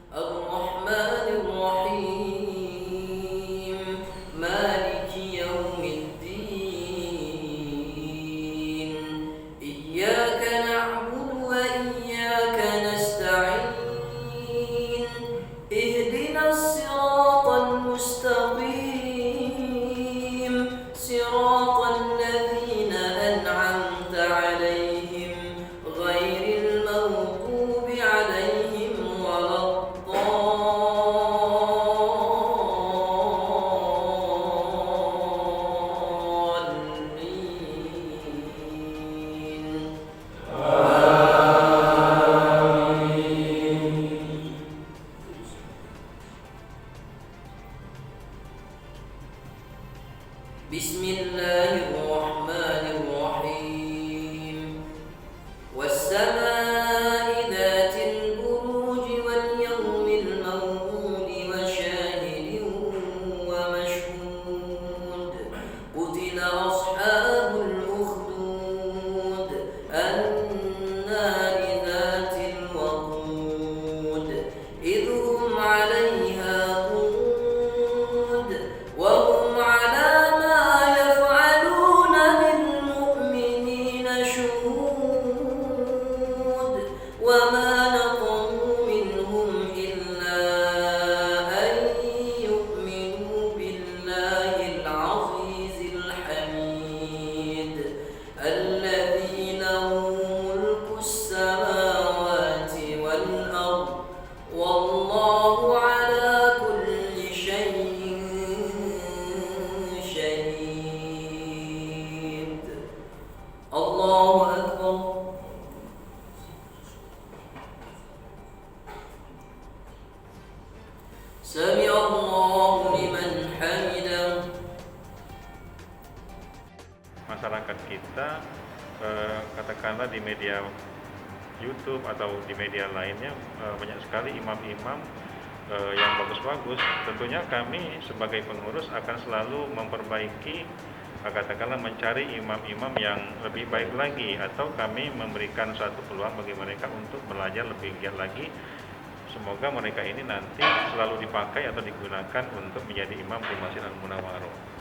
الرحمن الرحيم مالك يوم الدين إياك نعبد وإياك نستعين اهدنا الصراط المستقيم صراط الذين أنعمت عليهم غير المغضوب عليهم ولا الضالين. بسم الله الرحمن الرحيم والسماء ذات البروج واليوم الموعود وشاهد ومشهود قتل أصحاب الأخدود النار ذات الوقود إذ هم عليها قعود وهم على ما يفعلون بالمؤمنين شهود وما نقموا منهم إلا أن يؤمنوا بالله العزيز الحميد الذي له ملك السماوات والأرض والله على كل شيء شهيد. الله أكبر. سمع الله لمن حمده. Masyarakat kita katakanlah di media YouTube atau di media lainnya banyak sekali imam-imam yang bagus-bagus. Tentunya kami sebagai pengurus akan selalu memperbaiki, katakanlah mencari imam-imam yang lebih baik lagi, atau kami memberikan suatu peluang bagi mereka untuk belajar lebih giat lagi. Semoga mereka ini nanti selalu dipakai atau digunakan untuk menjadi imam di Masjid Al Munawwarah.